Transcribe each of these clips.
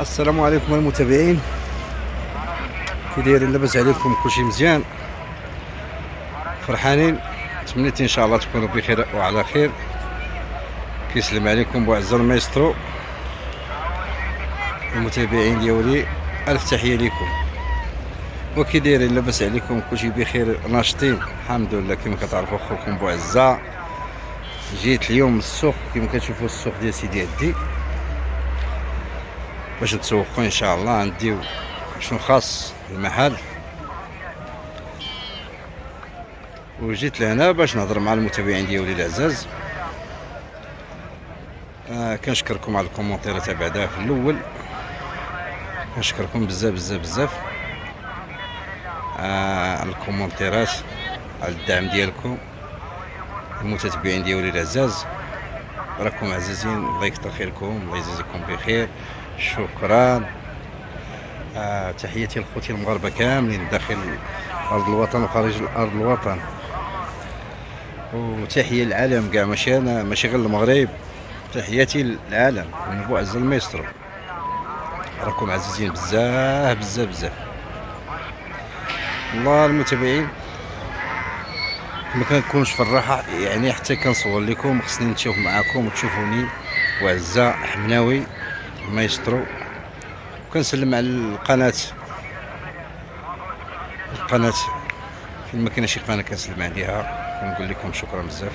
السلام عليكم المتابعين، كي دايرين؟ لاباس عليكم؟ كلشي مزيان؟ فرحانين؟ تمنيت ان شاء الله تكونوا بخير وعلى خير. كيسلم عليكم بوعزة المايسترو. المتابعين ديالي الف تحيه لكم. وكي دايرين؟ لاباس عليكم؟ كلشي بخير؟ ناشطين الحمد لله. كما كتعرفوا خوكم بوعزة جيت اليوم من السوق، كما كتشوفوا السوق ديال سيدي عدي باش نتسوقوا ان شاء الله. نديو شنو خاص المحل، وجيت لهنا باش نهضر مع المتابعين ديالي العزاز. كنشكركم على الكومونتير تاع بعدا في الاول، كنشكركم بزاف بزاف بزاف على الكومونتيرات، على الدعم ديالكم. المتابعين ديالي العزاز راكم عزازين، الله يكثر خيركم، الله يجازيكم بخير. شكرا. تحياتي لخوتي المغاربه كاملين داخل ارض الوطن وخارج ارض الوطن، وتحيه للعالم كاع، ماشي غير المغرب. تحياتي للعالم من بوعزة المايسترو. راكم عزيزين بزاف بزاف بزاف. الله المتابعين ما كنكونش في الراحه يعني حتى كنصور لكم، خصني نشوف معاكم وتشوفوني. بوعزة حمناوي المايسترو. وكنسلم على القناه فين ما كاين شي قناه كنسلم عليها، كنقول لكم شكرا بزاف.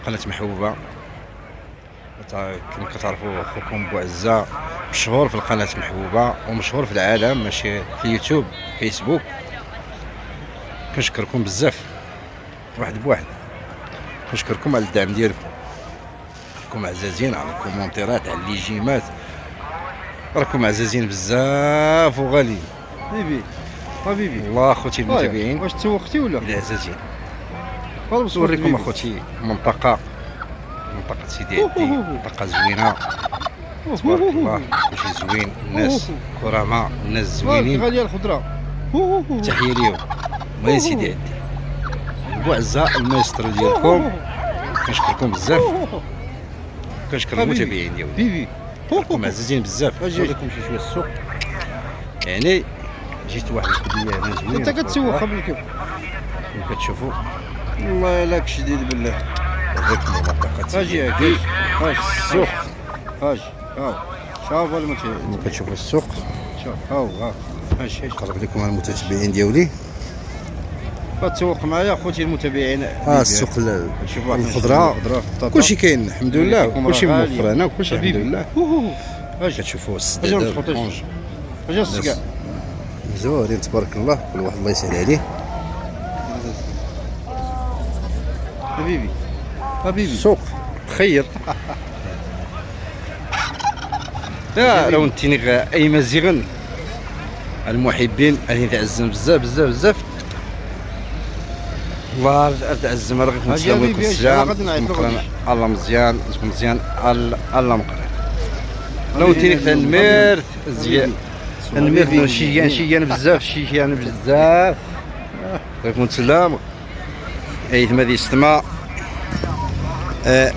قناه محبوبه كما كتعرفوا، اخوكم بوعزة مشهور في القناه محبوبه ومشهور في العالم، ماشي في يوتيوب فيسبوك. كنشكركم بزاف واحد بواحد، كنشكركم على الدعم ديالكم. راكم عزازين على الكومونتيرات، على الليجيمات، راكم عزازين بزاف وغاليين. حبيبي الله اخوتي المتابعين، واش تسوقتي ولا؟ العزازين خلاص نوريكم اخوتي منطقه سيدي عدي. منطقه زوينه تبارك الله، كلشي زوين، الناس كرامه، الناس زوينين. غاليه الخضره. تحيه ليهم وين سيدي عدي بوعزة المايسترو ديالكم. كنشكركم بزاف، كنشكر المتابعين ديالي. بيبي راكم عزيزين بزاف. نوريكم شي شويه السوق، يعني جيت واحد القضيه هنا زوينه. انت كتسوق قبل كيف كما كتشوفوا والله الا شديد بالله. نوريكم منطقه اجي سيدي عدي. هاج السوق هاج شوف المتابعين، كما كتشوفوا السوق. شوف ها هاج نقرب لكم على المتابعين ديالي. كتسوق معايا خوتي المتابعين. السوق شوف واحد الخضره كلشي كاين الحمد لله، كلشي موفر هنا وكلشي الحمد لله. اجي كتشوفوا اجي السداد نفطر. الطونج اجي السكا زوارين تبارك الله، كل واحد الله يسهل عليه. حبيبي السوق خير. لا لو انتني اي مزيغن المحبين اللي تعزم بزاف بزاف بزاف. الله تعزم رغم السلام عليكم. السلام الله مزيان، مزيان الله مقرب. لو انتني تنمير زيان نمير شيان بزاف. عليكم السلام. عيد مدي السماء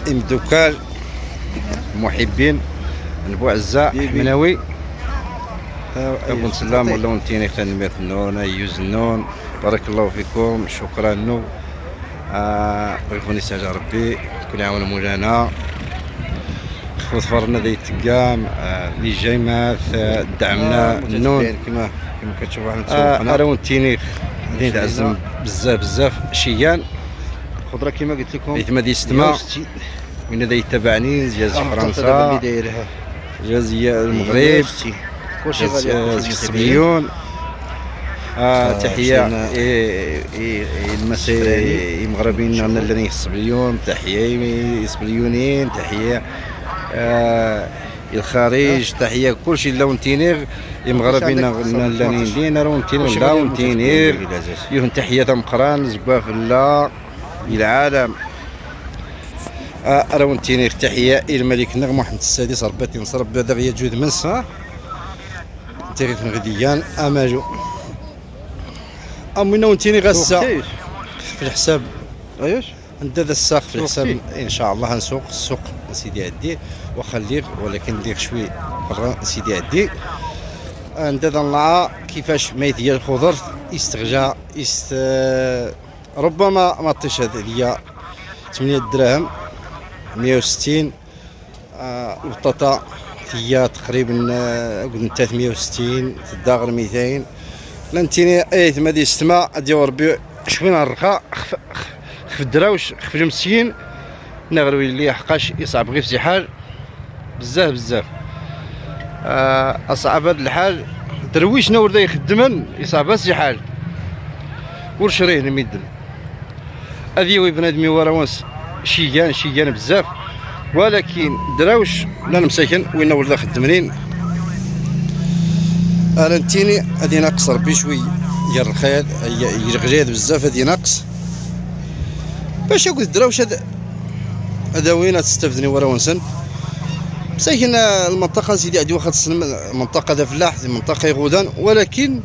امدوكال محبين من بوعزة حمناوي. عليكم السلام. ولا ونتيني تنمير النون يوز النون. بارك الله فيكم، شكرا. نو بغيتوني استاجا ربي كل عام مولانا. خوت فرنا داي التقام اللي جاي مات دعمنا النون. كما كتشوفوا حنا تسوقنا. راه ونتيني غادي نتعزم بزاف بزاف. شيان خضره كما قلت لكم. بيت مدي السما وين دا يتبعني جاز فرنسا، جاز المغرب، جاز 6 مليون. تحيه المسي مغربيين اللي 6 مليون. تحيه 6 مليونين. تحيه الخارج. تحيه كلشي لون تينير المغربيين اللي لينا رون تينير لون تينير. يهم تحيه مقران زباف الله العالم. رون تينير. تحيه الملك نغم محمد السادس رباتي نصر بدا غيا جود منس تاريخ غديان اماجو امينا ونتيني غاسا في الحساب. ايش ندير الساق في الحساب ان شاء الله. نسوق السوق سيدي عدي وخليه، ولكن ندير شوي برا سيدي عدي. ندادا نلعى كيفاش ميت ديال الخضر يستغجى ربما ما طيش هذه 8 دراهم 160. البطاطا هي تقريبا قلنا 360 الداغر 200. لانتيني ايت ما دي السماء ديال ربي شويه الرخاء خف الدراوش خف المسكين نغروي اللي حقاش يصعب غير في حال بزاف اصعب هاد الحال درويشنا وردا يخدمن يصعب شي حال ورشريه الميدل هذه وي بنادمي ورا وانس شيان بزاف. ولكن دراوش لا مساكن وين ولدا خدمنين الانتيني هادي ناقص ربي شوي ديال الخيال يرغليد بزاف هادي ناقص باش ياكل دراوش هذا وين تستفدني ورا ونسن مساكن المنطقه سيدي عندي واخا المنطقه دا فلاح المنطقه يغودان. ولكن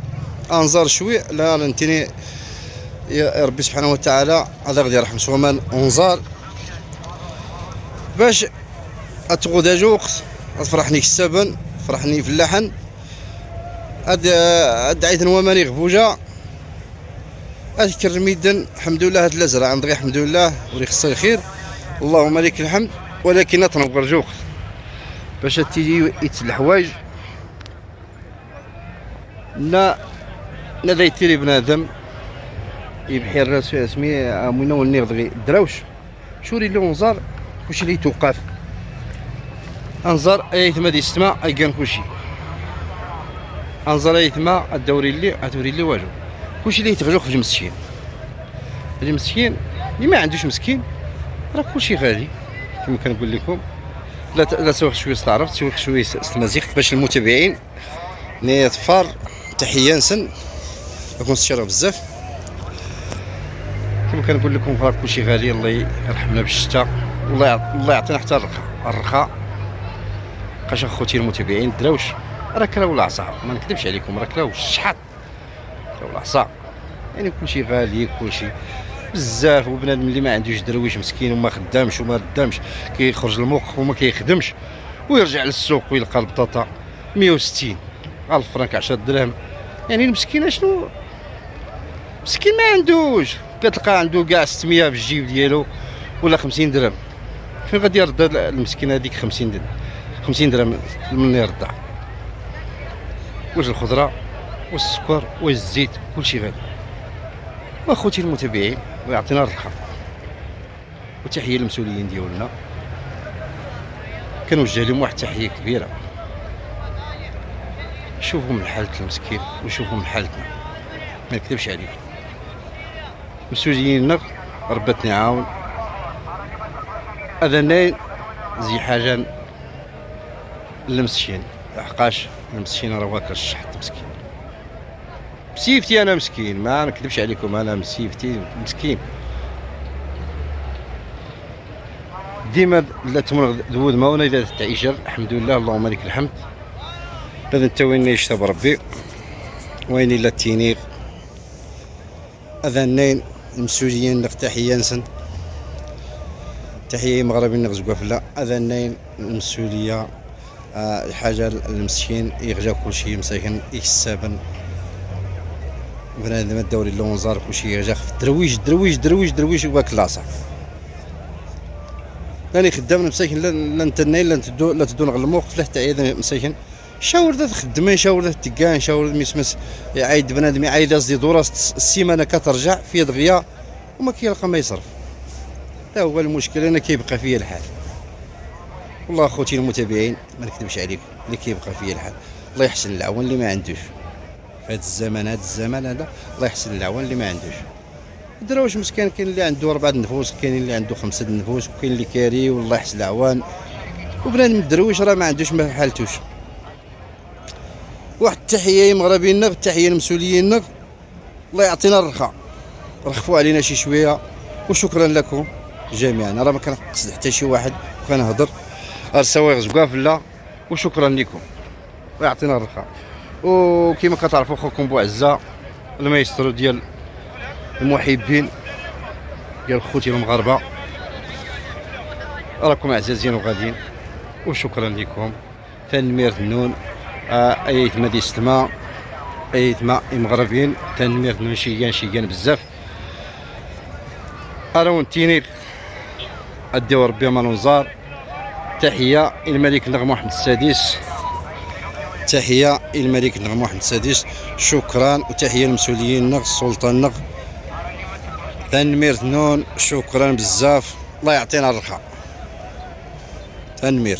انظر شوي لا انتيني يا ربي سبحانه وتعالى هذا غادي يرحم سومان انظار باش اتغودا جوقت فرحني السبن فرحني في اللحن هاد عيت نواماني غبوجه اذكر الميدان الحمد لله هاد الازرع عندي الحمد لله وري خصها الخير اللهم لك الحمد. ولكن تنبر جوقت باش تيجي يتسل الحوايج لا دايتيري بنادم يبحي الراس اسمي امينه ونغدغي دراوش شوري لي انظار كلشي اللي توقف انظر ايت ما دي السماء ايكان كلشي انظر ايت ما الدوري اللي والو كلشي اللي يتغجوق في المسكين. المسكين اللي ما عندوش مسكين راه كلشي غالي كما كنقول لكم. لا سوق شويه استعرفت سوق شويه استمازيغ باش المتابعين نية فار تحيه نسن نكون استشاره بزاف كما كنقول لكم راه كلشي غالي. الله يرحمنا بالشتاء الله يعطينا حتى الرخاء بقاش اخوتي المتابعين دراوش راه كلاو العصا ما نكذبش عليكم راه كلاو الشحط كلاو العصا يعني كلشي غالي كلشي بزاف. وبنادم اللي ما عندوش درويش مسكين وما خدامش وما ردامش كيخرج الموق وما كيخدمش ويرجع للسوق ويلقى البطاطا 160 1000 فرانك 10 دراهم. يعني المسكين اشنو مسكين ما عندوش كتلقى عنده كاع 600 في الجيب ديالو ولا 50 درهم فين غادي يرد المسكين هذيك 50 درهم من يرضع. واش الخضره والسكر والزيت كلشي غالي. واخوتي المتابعين ويعطينا الرخاء وتحيه للمسؤولين ديالنا كنوجه لهم واحد التحيه كبيره. شوفوا من حالة المسكين وشوفوا من حالتنا ما نكذبش عليكم مسؤوليننا ربتني عاون هذا ناين زي حاجه للمسكين لحقاش المسكين راه واكل الشحط مسكين بسيفتي انا مسكين ما نكذبش عليكم انا مسيفتي مسكين ديما لا تمر ذود ماونا اذا تعيشر الحمد لله اللهم لك الحمد. لازم انت وين يشتى بربي وين الا التينيغ هذا النين المسؤولين تحيه نسن تحيه مغربي نغزقوا فلا هذا النين المسؤوليه الحاجه المسكين يغجا كلشي مساكن يحسابن بنادم الدوري اللونزار كلشي يغجا درويش وباك لاصع راني خدام مساكن لا نتنايل لا تدو نغلموق فلاح تاع عيد مساكن شاور ذا خدمين شاور ذا تقان شاور ذا مسمس يعيد بنادم يعيد قصدي دوره السيمانه كترجع في دغيا وما كيلقى ما يصرف. هذا هو المشكل انا كيبقى فيا الحال والله اخوتي المتابعين ما نكذبش عليكم اللي كيبقى فيا الحال الله يحسن العون اللي ما عندوش في هذا الزمان هذا الله يحسن العون اللي ما عندوش. دراوش مسكين كاين اللي عنده 4 نفوس كاين اللي عنده 5 نفوس وكاين اللي كاري والله يحسن العوان وبنادم الدرويش راه ما عندوش ما حالتوش. واحد التحيه مغربينا التحيه للمسؤولين الله يعطينا الرخاء رخفوا علينا شي شويه وشكرا لكم جميعا. راه ما كنقصد حتى شي واحد كنهضر السوايغ زقافله وشكرا لكم ويعطينا الرخاء. وكما كتعرفوا خوكم بوعزه المايسترو ديال المحبين ديال خوتي المغاربه راكم عزازين وغاديين وشكرا لكم تنمير النون ايت ما ديستما ايت ما مغربين تنمير النون شيان بزاف اراون تينير اديو ربي ما نوزار. تحيه الملك النغم محمد السادس، تحيه الملك النغم محمد السادس، شكرا. وتحيه للمسؤولين النغ السلطان النغ تنمير النون، شكرا بزاف، الله يعطينا الرخاء تنمير.